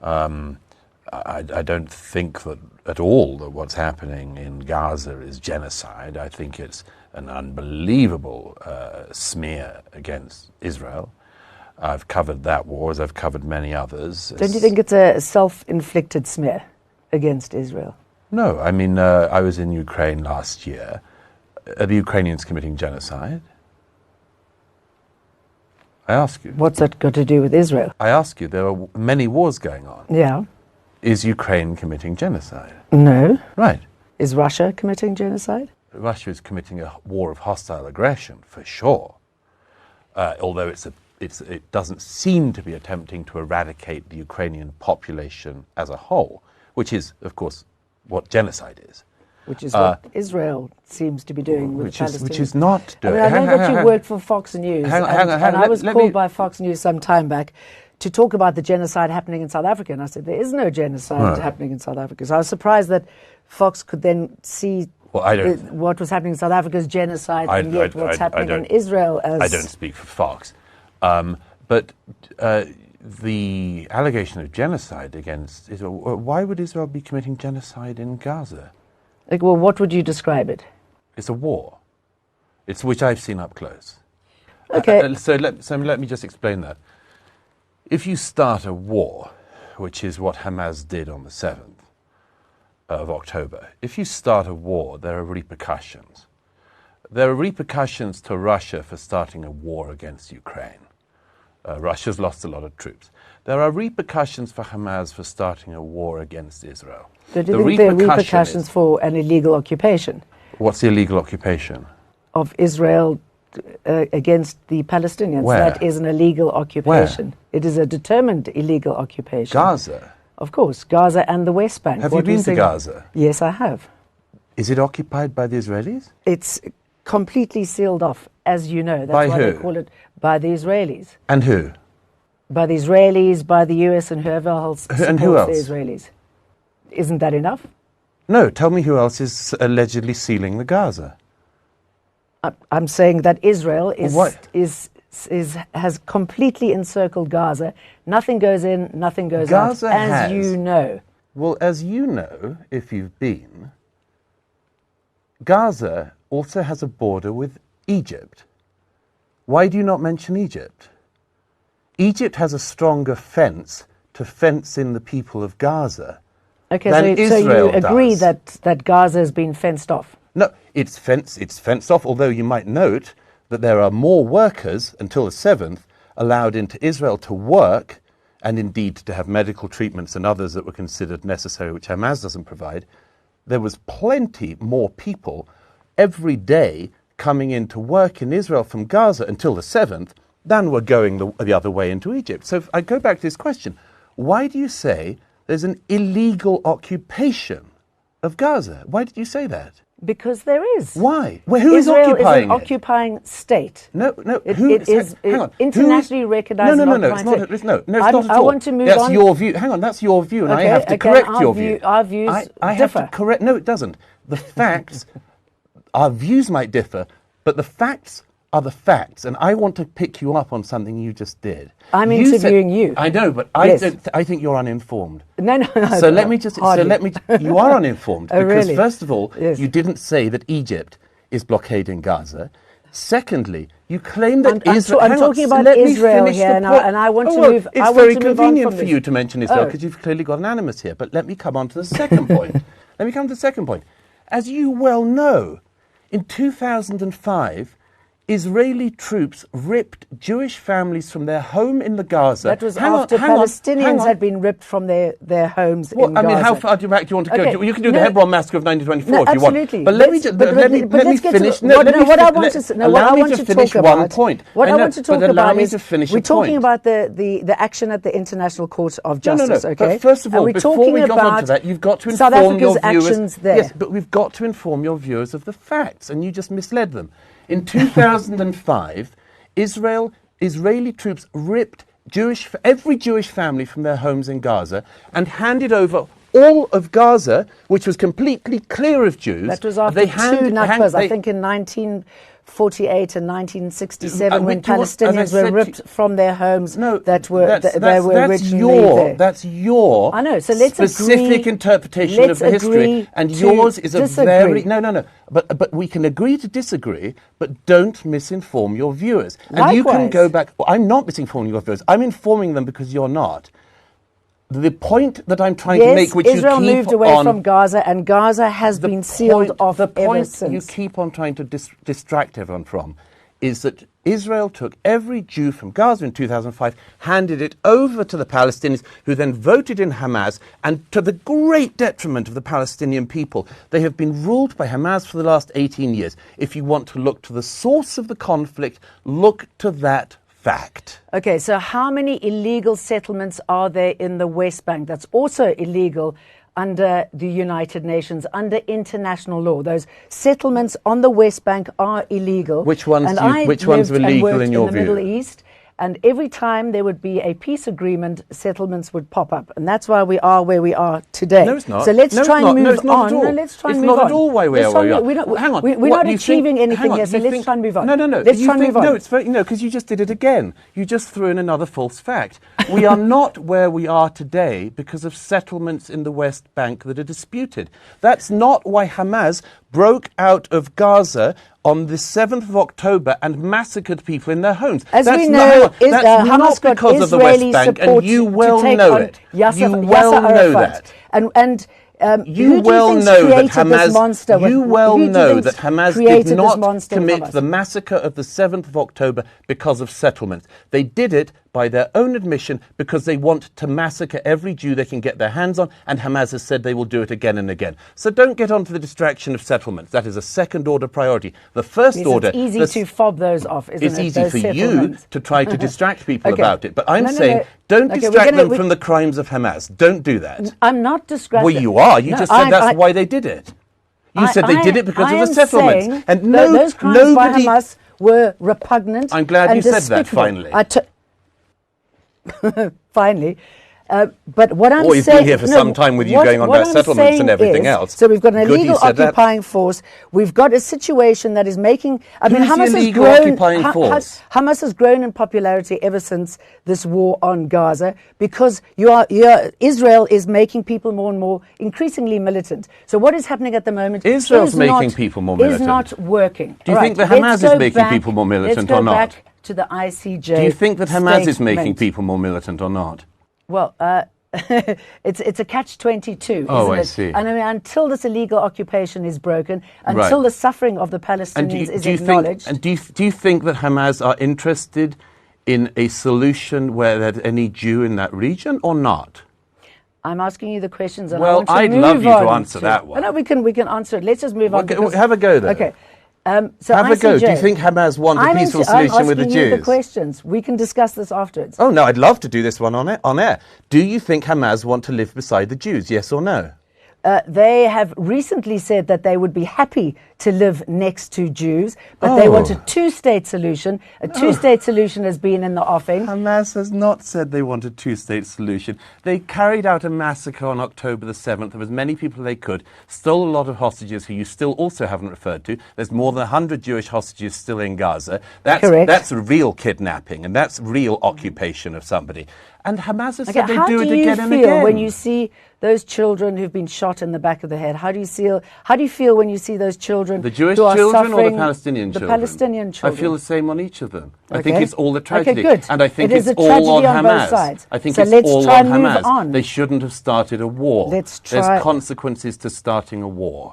I don't think that at all that what's happening in Gaza is genocide. I think it's an unbelievable smear against Israel. I've covered that war, as I've covered many others. Don't you think it's a self-inflicted smear against Israel? No, I mean, I was in Ukraine last year. Are the Ukrainians committing genocide? I ask you. What's that got to do with Israel? I ask you, there are many wars going on. Yeah. Is Ukraine committing genocide? No. Right. Is Russia committing genocide? Russia is committing a war of hostile aggression, for sure. Although it doesn't seem to be attempting to eradicate the Ukrainian population as a whole, which is, of course, what genocide is. Which is what Israel seems to be doing with Palestinians. Which is not doing. I know that you worked for Fox News, and I was called by Fox News some time back to talk about the genocide happening in South Africa, and I said there is no genocide happening in South Africa. So I was surprised that Fox could then see what was happening in South Africa as genocide, and yet what's happening in Israel as... I don't speak for Fox. But the allegation of genocide against Israel, why would Israel be committing genocide in Gaza? Well, what would you describe it? It's a war. It's which I've seen up close. Okay. So let me just explain that. If you start a war, which is what Hamas did on the 7th of October, if you start a war, there are repercussions. There are repercussions to Russia for starting a war against Ukraine. Russia's lost a lot of troops. There are repercussions for Hamas for starting a war against Israel. So do you think there are repercussions for an illegal occupation? What's the illegal occupation? Of Israel against the Palestinians. Where? That is an illegal occupation. Where? It is a determined illegal occupation. Gaza? Of course, Gaza and the West Bank. Have you been to Gaza? Yes, I have. Is it occupied by the Israelis? It's completely sealed off, as you know. That's by why who? they call it by the Israelis. And who? By the Israelis, by the US, and whoever else supports and who else? The Israelis. Isn't that enough? No, tell me who else is allegedly sealing the Gaza. I'm saying that Israel has completely encircled Gaza. Nothing goes in, nothing goes out, as you know. Well, as you know, if you've been, Gaza also has a border with Egypt. Why do you not mention Egypt? Egypt has a stronger fence to fence in the people of Gaza. Okay, than so Israel you agree does. that Gaza has been fenced off? No, it's fenced off, although you might note that there are more workers until the 7th allowed into Israel to work and indeed to have medical treatments and others that were considered necessary, which Hamas doesn't provide. There was plenty more people every day coming in to work in Israel from Gaza until the 7th than were going the other way into Egypt. So if I go back to this question, why do you say there's an illegal occupation of Gaza? Why did you say that? Because there is. Why? Well, who is Israel occupying is an occupying state. No. It is internationally recognized. No, it's not. It's not at all. I want to move that's on. That's your view. Hang on, that's your view, and okay, I have to correct your view. Our views I differ. have to correct. No, it doesn't. The facts, our views might differ, but the facts are the facts, and I want to pick you up on something you just did. I'm interviewing you. I know, but yes. I think you're uninformed. No. So let me just. Hardly. So let me. You are uninformed Oh, because really? first of all, yes. You didn't say that Egypt is blockading Gaza. Secondly, you claim that Israel. I'm talking about Israel here, and I want to move. It's very convenient for you to mention Israel because you've clearly got an animus here. But let me come on to the second point. As you well know, in 2005. Israeli troops ripped Jewish families from their home in the Gaza. That was after Palestinians had been ripped from their homes in Gaza. I mean, how far back do you want to go? You can do the Hebron massacre of 1924 if you want. Absolutely. But let me finish. Allow me to finish one point. What I want to talk about is we're talking about the action at the International Court of Justice. Okay. But first of all, before we got onto that, you've got to inform your viewers. Yes, but we've got to inform your viewers of the facts, and you just misled them. In 2005, Israeli troops ripped every Jewish family from their homes in Gaza and handed over all of Gaza, which was completely clear of Jews. That was after two Nakbas, I think in 1948 and 1967 when Palestinians were ripped from their homes that were originally there. That's your I know, so let's specific interpretation of the history, and yours is a very no. But we can agree to disagree, but don't misinform your viewers. And Likewise. you can go back. Well, I'm not misinforming your viewers. I'm informing them because you're not. The point that I'm trying to make, which Israel you keep moved away from Gaza, and Gaza has been sealed off ever since. The point you keep on trying to distract everyone from is that Israel took every Jew from Gaza in 2005, handed it over to the Palestinians, who then voted in Hamas, and to the great detriment of the Palestinian people. They have been ruled by Hamas for the last 18 years. If you want to look to the source of the conflict, look to that fact. Okay, so how many illegal settlements are there in the West Bank that's also illegal under the United Nations, under international law? Those settlements on the West Bank are illegal. Which ones were legal in your view? In the Middle East, and every time there would be a peace agreement, settlements would pop up, and that's why we are where we are today. No, it's not. So let's try and move on. No, let's try and move on. It's not at all why we are where we are. Hang on. We're not achieving anything here, so let's try and move on. No. Let's try and move on. No, it's very, because you just did it again. You just threw in another false fact. We are not where we are today because of settlements in the West Bank that are disputed. That's not why Hamas broke out of Gaza on the 7th of October and massacred people in their homes. As we know, that's not because of the West Bank, and you well know it. You well know that. And you well know that Hamas did not commit the massacre of the 7th of October because of settlements. They did it by their own admission because they want to massacre every Jew they can get their hands on, and Hamas has said they will do it again and again. So don't get onto the distraction of settlements. That is a second-order priority. The first order... It's easy to fob those off, isn't it? It's easy for you to try to distract people about it. But I'm saying don't distract them from the crimes of Hamas. Don't do that. I'm not distracted. Well, you are. You just said that's why they did it. You said they did it because of the settlements. And those crimes by Hamas were repugnant. I'm glad you said that, finally. Finally. But what I'm saying... Or you've been here for some time with you going on about settlements and everything else. So we've got an illegal occupying force. We've got a situation that is making... Hamas has grown in popularity ever since this war on Gaza because Israel is making people more and more increasingly militant. So what is happening at the moment... Israel's making people more militant. ...is not working. Do you think that Hamas is making people more militant or not? Let's go back to the ICJ. Do you think that Hamas is making people more militant or not? Well, it's a catch-22, isn't it? I see. And until this illegal occupation is broken, until the suffering of the Palestinians is acknowledged... Do you think that Hamas are interested in a solution where there's any Jew in that region or not? I'm asking you the questions, and well, I want to I'd love you to answer that one. No, we can answer it. Let's just move on. Have a go, then. Okay. So have a go. Do you think Hamas want a peaceful solution with the Jews? I'm asking you the questions. We can discuss this afterwards. Oh, no, I'd love to do this one on air. Do you think Hamas want to live beside the Jews, yes or no? They have recently said that they would be happy to live next to Jews, but they want a two-state solution. A two-state solution has been in the offing. Hamas has not said they want a two-state solution. They carried out a massacre on October the 7th of as many people as they could, stole a lot of hostages who you still also haven't referred to. There's more than 100 Jewish hostages still in Gaza. Correct. That's real kidnapping, and that's real occupation of somebody. And Hamas has said they do it again and again. How do you feel when you see those children who've been shot in the back of the head? How do you feel when you see those children? The Jewish children or the Palestinian children? The Palestinian children. I feel the same on each of them. I think it's all a tragedy. Okay, good. And I think it's all on Hamas. Both sides. I think so it's all on Hamas. They shouldn't have started a war. There's consequences to starting a war.